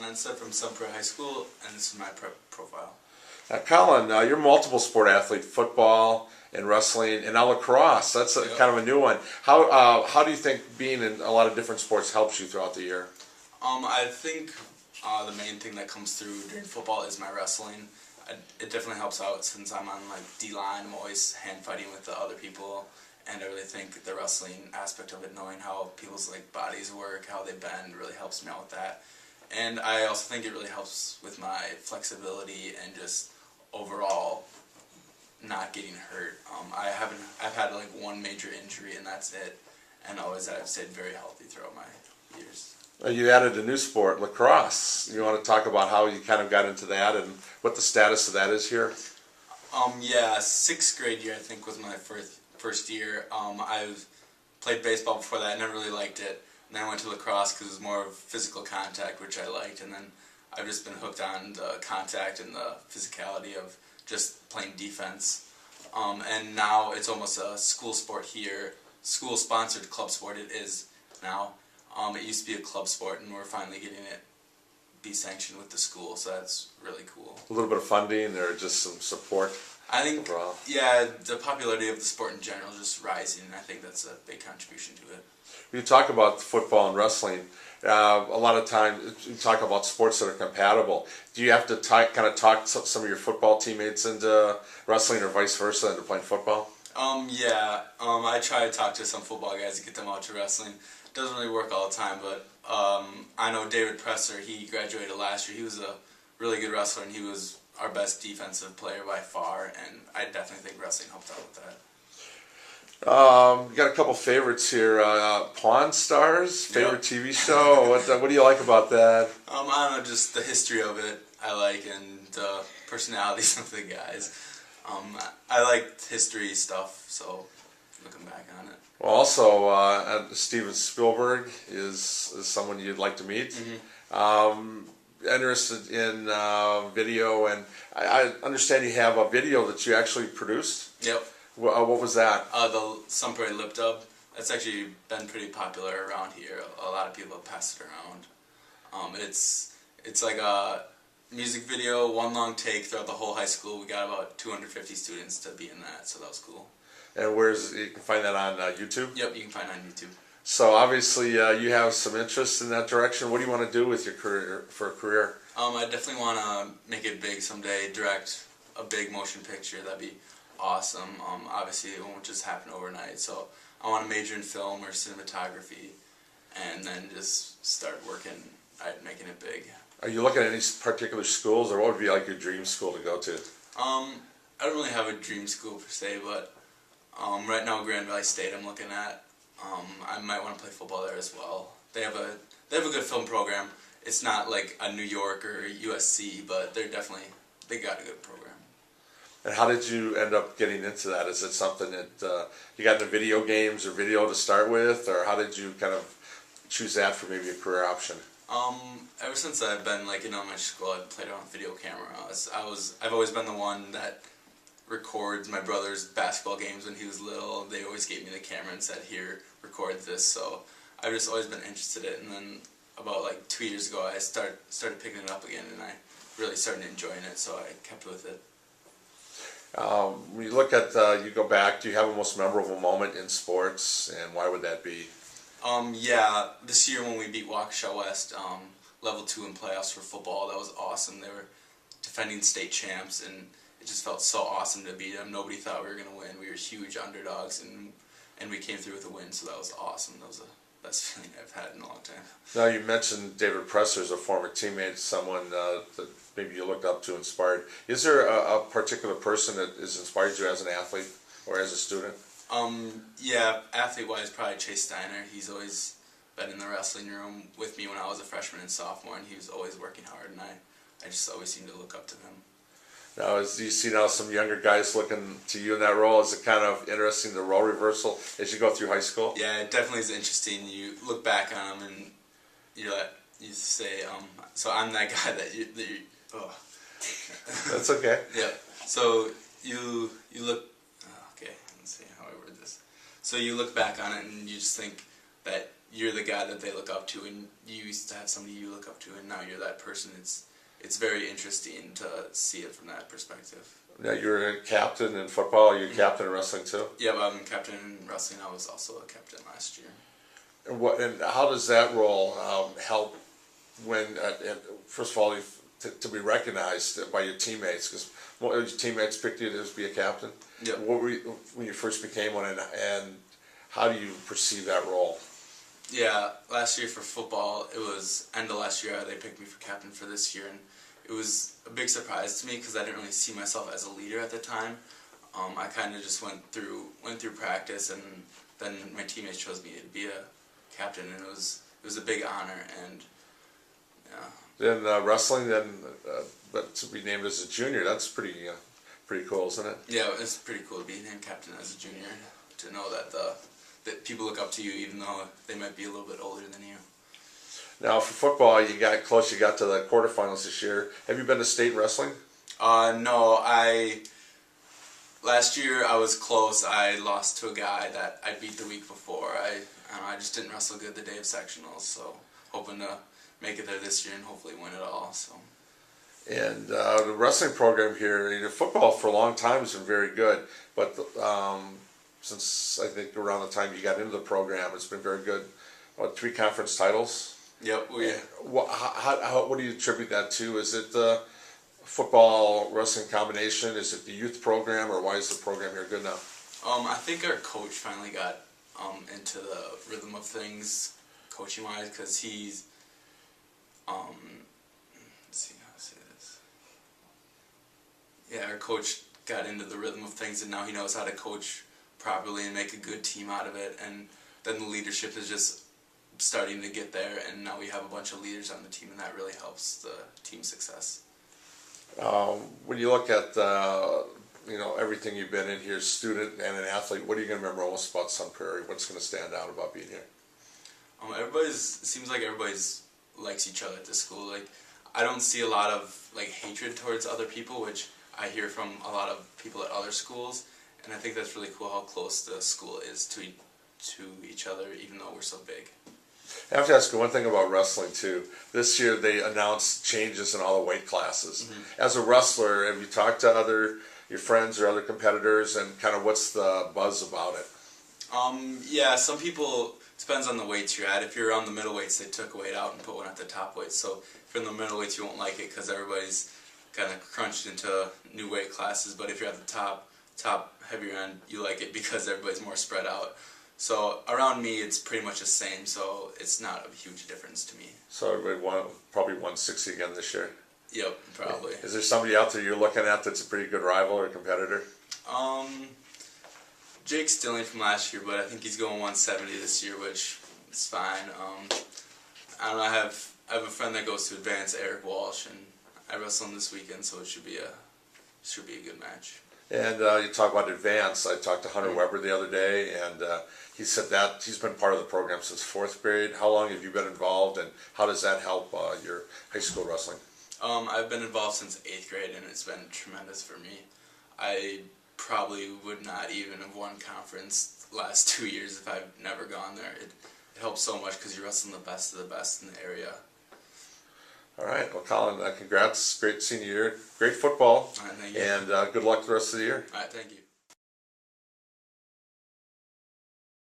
Enstad from Semrau High School, and this is my profile. Collin, you're a multiple sport athlete, football and wrestling, and now lacrosse. That's kind of a new one. How do you think being in a lot of different sports helps you throughout the year? I think the main thing that comes through during football is my wrestling. It definitely helps out since I'm on like D-line. I'm always hand fighting with the other people, and I really think the wrestling aspect of it, knowing how people's like bodies work, how they bend, really helps me out with that. And I also think it really helps with my flexibility and just overall not getting hurt. I've had like one major injury and that's it, and always I've stayed very healthy throughout my years. You added a new sport, lacrosse. You want to talk about how you kind of got into that and what the status of that is here? Yeah, 6th grade year I think was my first year. I've played baseball before that. I never really liked it. And then I went to lacrosse because it was more of physical contact, which I liked. And then I've just been hooked on the contact and the physicality of just playing defense. And now it's almost a school sport here, school-sponsored club sport it is now. It used to be a club sport, and we're finally getting it be sanctioned with the school, so that's really cool. A little bit of funding or just some support? I think, overall? Yeah, the popularity of the sport in general is just rising, and I think that's a big contribution to it. You talk about football and wrestling. A lot of times you talk about sports that are compatible. Do you have to kind of talk some of your football teammates into wrestling or vice versa into playing football? Yeah. I try to talk to some football guys to get them out to wrestling. Doesn't really work all the time, but I know David Presser, he graduated last year. He was a really good wrestler, and he was our best defensive player by far, and I definitely think wrestling helped out with that. You got a couple favorites here. Pawn Stars, favorite TV show. What do you like about that? I don't know, just the history of it I like, and the personalities of the guys. I like history stuff, so looking back on it. Well, also, Steven Spielberg is someone you'd like to meet. Mm-hmm. Interested in video, and I understand you have a video that you actually produced. Yep. What was that? The Semrau lip dub. That's actually been pretty popular around here. A lot of people have passed it around. It's like a music video, one long take throughout the whole high school. We got about 250 students to be in that, so that was cool. And you can find that on YouTube? Yep, you can find it on YouTube. So obviously you have some interest in that direction. What do you want to do with your career, for a career? I definitely want to make it big someday, direct a big motion picture. That'd be awesome. Obviously it won't just happen overnight, so I want to major in film or cinematography and then just start working at making it big. Are you looking at any particular schools, or what would be like your dream school to go to? I don't really have a dream school per se, but right now Grand Valley State I'm looking at. I might want to play football there as well. They have a good film program. It's not like a New York or USC, but they got a good program. And how did you end up getting into that? Is it something that you got into video games or video to start with, or how did you kind of choose that for maybe a career option? Ever since I've been like in elementary school, I've played on video camera. I've always been the one that records my brother's basketball games when he was little. They always gave me the camera and said, "Here, record this." So I've just always been interested in it. And then about like 2 years ago, I started picking it up again, and I really started enjoying it. So I kept with it. When you look at, you go back, do you have a most memorable moment in sports, and why would that be? Yeah, this year when we beat Waukesha West, level 2 in playoffs for football, that was awesome. They were defending state champs, and it just felt so awesome to beat them. Nobody thought we were going to win. We were huge underdogs, and we came through with a win, so that was awesome. That was the best feeling I've had in a long time. Now, you mentioned David Presser as a former teammate, someone that maybe you looked up to, inspired. Is there a particular person that has inspired you as an athlete or as a student? Yeah, athlete-wise, probably Chase Steiner. He's always been in the wrestling room with me when I was a freshman and sophomore, and he was always working hard, and I just always seemed to look up to him. Now, do you see now some younger guys looking to you in that role? Is it kind of interesting, the role reversal, as you go through high school? Yeah, it definitely is interesting. You look back on them, and you say, so I'm that guy that you oh. That's okay. Yeah, so you look, okay, let's see how I word this. So you look back on it, and you just think that you're the guy that they look up to, and you used to have somebody you look up to, and now you're that person. It's very interesting to see it from that perspective. Now you're a captain in football. You're a captain in wrestling too. Yeah, I'm captain in wrestling. I was also a captain last year. And how does that role help when first of all to be recognized by your teammates, because your teammates picked you to be a captain? Yep. What were you, when you first became one, and how do you perceive that role? Yeah, last year for football, it was end of last year they picked me for captain for this year, and it was a big surprise to me because I didn't really see myself as a leader at the time. I kind of just went through practice, and then my teammates chose me to be a captain, and it was a big honor. And yeah. Then wrestling, but to be named as a junior, that's pretty cool, isn't it? Yeah, it's pretty cool to be named captain as a junior, to know that that people look up to you even though they might be a little bit older than you. Now for football, you got close. You got to the quarterfinals this year. Have you been to state wrestling? No, last year I was close. I lost to a guy that I beat the week before. I just didn't wrestle good the day of sectionals, so hoping to make it there this year and hopefully win it all. So. And the wrestling program here, football for a long time has been very good, but since I think around the time you got into the program, it's been very good. What, 3 conference titles? Yep. What do you attribute that to? Is it the football wrestling combination? Is it the youth program, or why is the program here good now? I think our coach finally got into the rhythm of things, coaching wise, because he's let's see how to say this. Yeah, our coach got into the rhythm of things, and now he knows how to coach properly and make a good team out of it. And then the leadership is just starting to get there, and now we have a bunch of leaders on the team, and that really helps the team's success. When you look at everything you've been in here, student and an athlete, what are you going to remember most about Sun Prairie? What's going to stand out about being here? It seems like everybody's likes each other at this school. Like, I don't see a lot of hatred towards other people, which I hear from a lot of people at other schools, and I think that's really cool how close the school is to each other, even though we're so big. I have to ask you one thing about wrestling too. This year they announced changes in all the weight classes. Mm-hmm. As a wrestler, have you talked to your friends or other competitors, and kind of what's the buzz about it? Yeah, some people, depends on the weights you're at. If you're on the middleweights, they took a weight out and put one at the top weight. So if you're in the middleweights, you won't like it because everybody's kind of crunched into new weight classes. But if you're at the top heavier end, you like it because everybody's more spread out. So around me, it's pretty much the same, so it's not a huge difference to me. So everybody probably 160 again this year? Yep, probably. Is there somebody out there you're looking at that's a pretty good rival or competitor? Jake's Stilling from last year, but I think he's going 170 this year, which is fine. I don't know, I have a friend that goes to Advance, Eric Walsh, and I wrestle him this weekend, so it should be a good match. And you talk about Advance. I talked to Hunter Weber the other day, and he said that he's been part of the program since 4th grade. How long have you been involved, and how does that help your high school wrestling? I've been involved since 8th grade, and it's been tremendous for me. I probably would not even have won conference the last 2 years if I've never gone there. It helps so much because you're wrestling the best of the best in the area. All right. Well, Collin, congrats. Great senior year. Great football. All right, thank you. And good luck the rest of the year. All right, thank you.